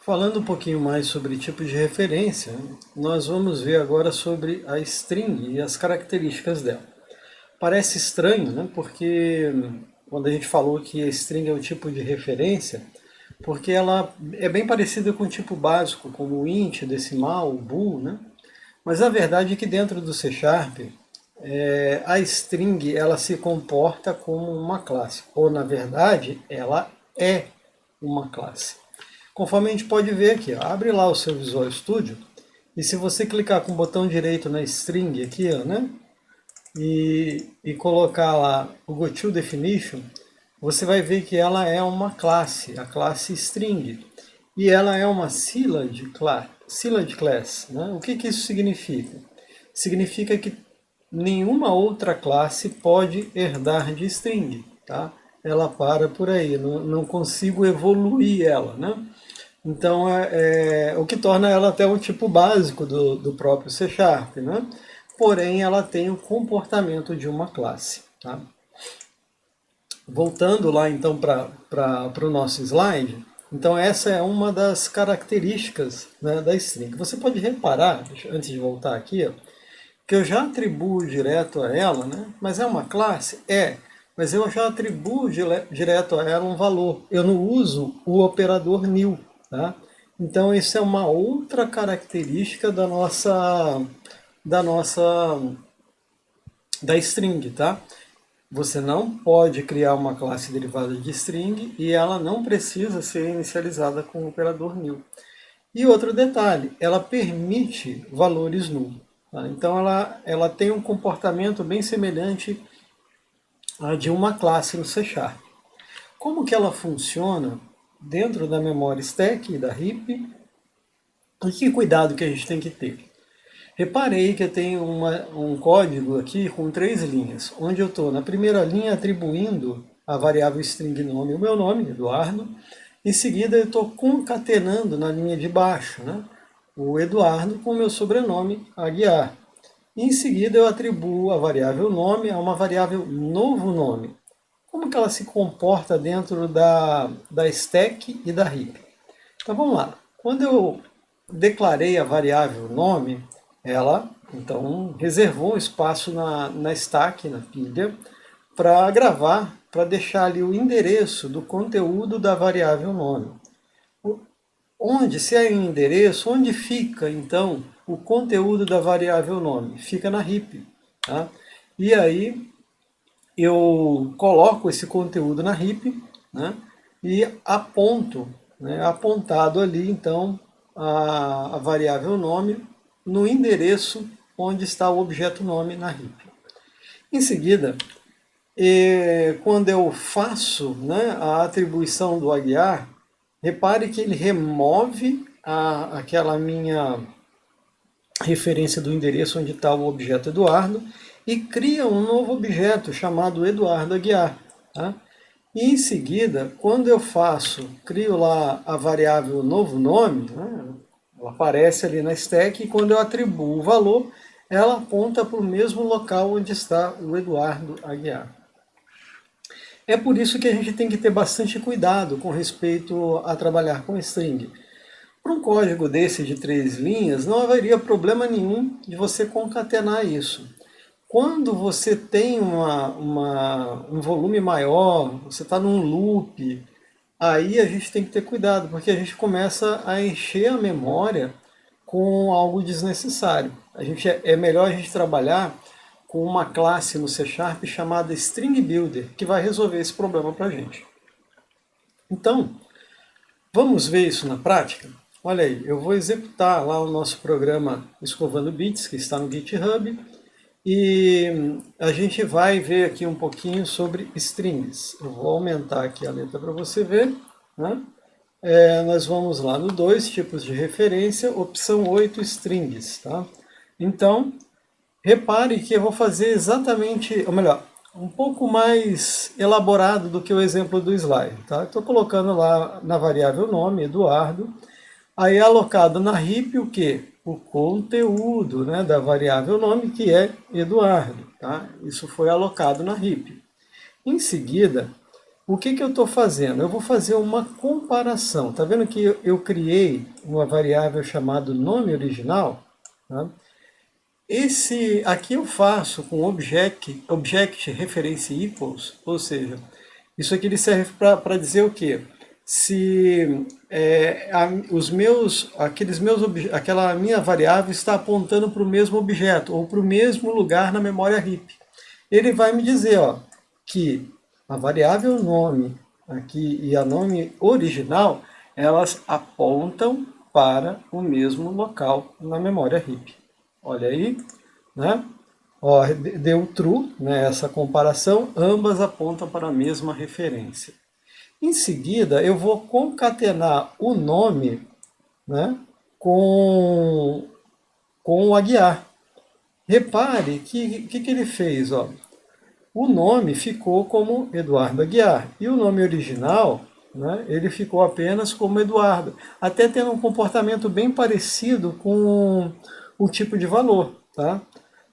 Falando um pouquinho mais sobre tipos de referência, nós vamos ver agora sobre a string e as características dela. Parece estranho, né? Porque quando a gente falou que a string é um tipo de referência, porque ela é bem parecida com o tipo básico, como o int, decimal, bool, né? Mas a verdade é que dentro do C Sharp, a string ela se comporta como uma classe, ou na verdade ela é uma classe. Conforme a gente pode ver aqui, ó, abre lá o seu Visual Studio e se você clicar com o botão direito na string aqui, ó, né, e colocar lá o GoToDefinition, você vai ver que ela é uma classe, a classe string, e ela é uma Scilab class. Né? O que isso significa? Significa que nenhuma outra classe pode herdar de string, tá? Ela para por aí, não consigo evoluir ela, né? Então, o que torna ela até um tipo básico do próprio C Sharp, né? Porém, ela tem o comportamento de uma classe. Tá? Voltando lá, então, para o nosso slide, então essa é uma das características, né, da string. Você pode reparar, antes de voltar aqui, ó, que eu já atribuo direto a ela, né? Mas é uma classe? É, mas eu já atribuo direto a ela um valor. Eu não uso o operador new, tá? Então isso é uma outra característica da nossa da string, tá? Você não pode criar uma classe derivada de string e ela não precisa ser inicializada com o operador new. E outro detalhe, ela permite valores null. Tá? Então ela tem um comportamento bem semelhante a de uma classe no C Sharp. Como que ela funciona dentro da memória stack e da heap? E que cuidado que a gente tem que ter? Reparei que eu tenho um código aqui com 3 linhas, onde eu estou na primeira linha atribuindo a variável string nome o meu nome, Eduardo. Em seguida eu estou concatenando na linha de baixo, né, o Eduardo com o meu sobrenome, Aguiar. E em seguida eu atribuo a variável nome a uma variável novo nome. Como que ela se comporta dentro da stack e da heap? Então vamos lá. Quando eu declarei a variável nome, ela então reservou um espaço na stack, na pilha, para gravar, para deixar ali o endereço do conteúdo da variável nome. Onde, se é em endereço, onde fica então o conteúdo da variável nome? Fica na heap. Tá? E aí eu coloco esse conteúdo na heap, né, e aponto, né, apontado ali então a variável nome no endereço onde está o objeto nome na heap. Em seguida, quando eu faço, né, a atribuição do Aguiar, repare que ele remove aquela minha referência do endereço onde está o objeto Eduardo e cria um novo objeto chamado Eduardo Aguiar. Tá? E em seguida, quando eu crio lá a variável novo nome, né, ela aparece ali na stack e quando eu atribuo o valor, ela aponta para o mesmo local onde está o Eduardo Aguiar. É por isso que a gente tem que ter bastante cuidado com respeito a trabalhar com string. Para um código desse de 3 linhas, não haveria problema nenhum de você concatenar isso. Quando você tem um volume maior, você está num loop, aí a gente tem que ter cuidado, porque a gente começa a encher a memória com algo desnecessário. É melhor a gente trabalhar com uma classe no C Sharp chamada String Builder, que vai resolver esse problema para a gente. Então, vamos ver isso na prática? Olha aí, eu vou executar lá o nosso programa Escovando Bits, que está no GitHub, e a gente vai ver aqui um pouquinho sobre strings. Eu vou aumentar aqui a letra para você ver. Né? Nós vamos lá no 2, tipos de referência, opção 8, strings. Tá? Então, repare que eu vou fazer exatamente, ou melhor, um pouco mais elaborado do que o exemplo do slide. Tá? Estou colocando lá na variável nome, Eduardo, aí é alocado na heap o quê? O conteúdo, né, da variável nome, que é Eduardo. Tá? Isso foi alocado na heap. Em seguida, O que que eu estou fazendo? Eu vou fazer uma comparação. Tá vendo que eu criei uma variável chamada nome original? Tá? Esse aqui eu faço com object reference equals, ou seja, isso aqui ele serve para dizer o quê? Se aquela minha variável está apontando para o mesmo objeto ou para o mesmo lugar na memória heap. Ele vai me dizer, ó, que a variável nome aqui e a nome original, elas apontam para o mesmo local na memória heap. Olha aí, né? Ó, deu true, né, essa comparação, ambas apontam para a mesma referência. Em seguida, eu vou concatenar o nome, né, com o Aguiar. Repare que ele fez, ó. O nome ficou como Eduardo Aguiar e o nome original, né, ele ficou apenas como Eduardo, até tendo um comportamento bem parecido com o tipo de valor, tá?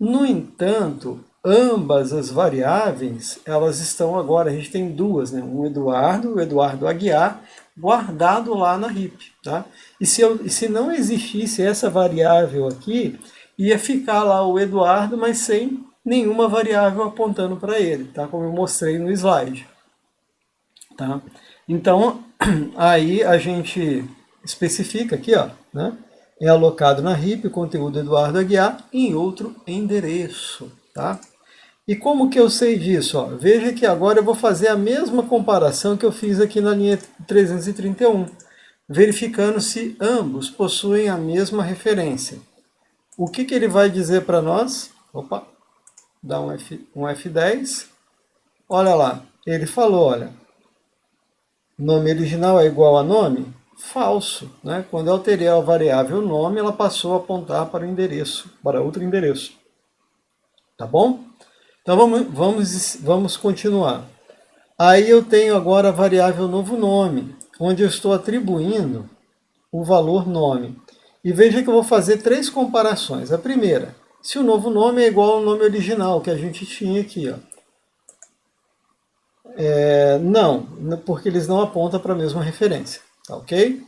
No entanto, ambas as variáveis, elas estão agora, a gente tem duas, né? O Eduardo Aguiar, guardado lá na heap, tá? E se não existisse essa variável aqui, ia ficar lá o Eduardo, mas sem nenhuma variável apontando para ele, tá? Como eu mostrei no slide, tá? Então, aí a gente especifica aqui, ó, né? É alocado na heap o conteúdo Eduardo Aguiar em outro endereço, tá? E como que eu sei disso? Ó? Veja que agora eu vou fazer a mesma comparação que eu fiz aqui na linha 331, verificando se ambos possuem a mesma referência. O que que ele vai dizer para nós? Opa, dá um F10. Olha lá, ele falou, olha, nome original é igual a nome? Falso, né? Quando eu alterei a variável nome, ela passou a apontar para o endereço, para outro endereço. Tá bom? Então vamos continuar. Aí eu tenho agora a variável novo nome, onde eu estou atribuindo o valor nome. E veja que eu vou fazer três comparações. A primeira, se o novo nome é igual ao nome original que a gente tinha aqui, ó. Não, porque eles não apontam para a mesma referência, tá ok?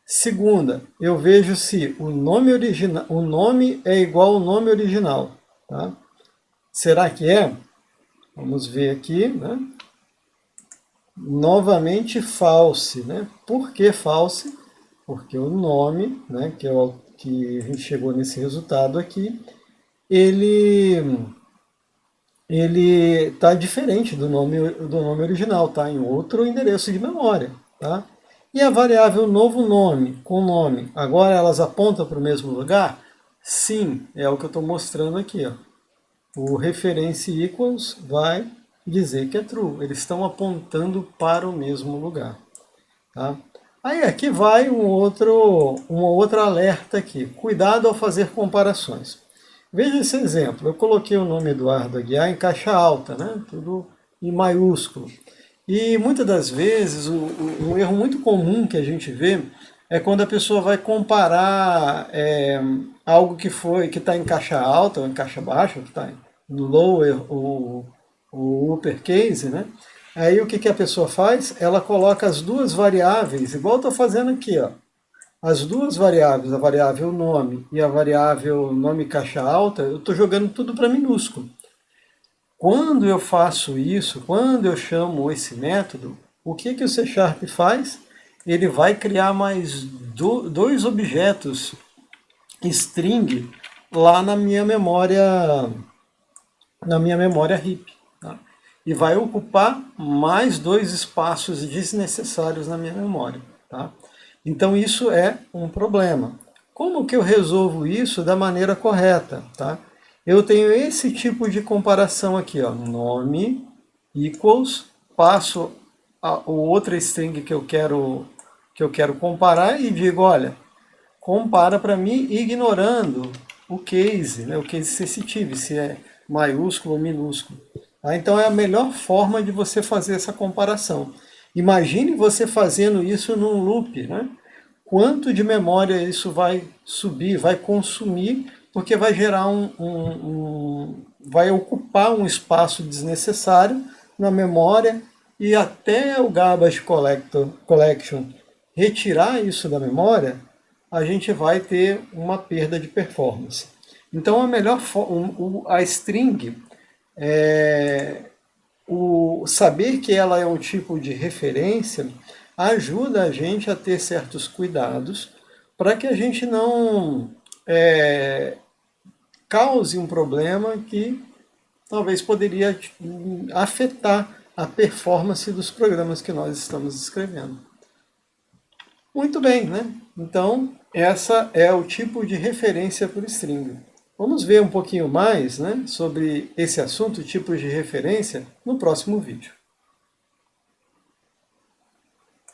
Segunda, eu vejo se o nome é igual ao nome original, tá? Será que é? Vamos ver aqui, né? Novamente false, né? Por que false? Porque o nome, né, que é o que a gente chegou nesse resultado aqui, ele está diferente do nome original, tá? Em outro endereço de memória, tá? E a variável novo nome com nome, agora elas apontam para o mesmo lugar? Sim, é o que eu estou mostrando aqui, ó. O reference equals vai dizer que é true. Eles estão apontando para o mesmo lugar, tá? Aí aqui vai um outro alerta aqui. Cuidado ao fazer comparações. Veja esse exemplo. Eu coloquei o nome Eduardo Aguiar em caixa alta, né? Tudo em maiúsculo. E muitas das vezes um erro muito comum que a gente vê é quando a pessoa vai comparar algo que está em caixa alta ou em caixa baixa, que está no lower ou uppercase, né? Aí o que, que a pessoa faz? Ela coloca as duas variáveis, igual eu estou fazendo aqui, ó. As duas variáveis, a variável nome e a variável nome caixa alta, eu estou jogando tudo para minúsculo. Quando eu faço isso, quando eu chamo esse método, o que, que o C# faz? Ele vai criar mais dois objetos string lá na minha memória heap. Tá? E vai ocupar mais dois espaços desnecessários na minha memória. Tá? Então isso é um problema. Como que eu resolvo isso da maneira correta? Tá? Eu tenho esse tipo de comparação aqui, ó, nome equals, passo a outra string que eu quero comparar e digo, olha, compara para mim ignorando o case, né, o case sensitive, se é maiúsculo ou minúsculo. Tá? Então é a melhor forma de você fazer essa comparação. Imagine você fazendo isso num loop, né? Quanto de memória isso vai subir, vai consumir, porque vai gerar vai ocupar um espaço desnecessário na memória e até o Garbage Collection retirar isso da memória, a gente vai ter uma perda de performance. Então a string, o saber que ela é um tipo de referência ajuda a gente a ter certos cuidados para que a gente não cause um problema que talvez poderia afetar a performance dos programas que nós estamos escrevendo. Muito bem, né? Então, essa é o tipo de referência por string. Vamos ver um pouquinho mais, né, sobre esse assunto, tipos de referência, no próximo vídeo.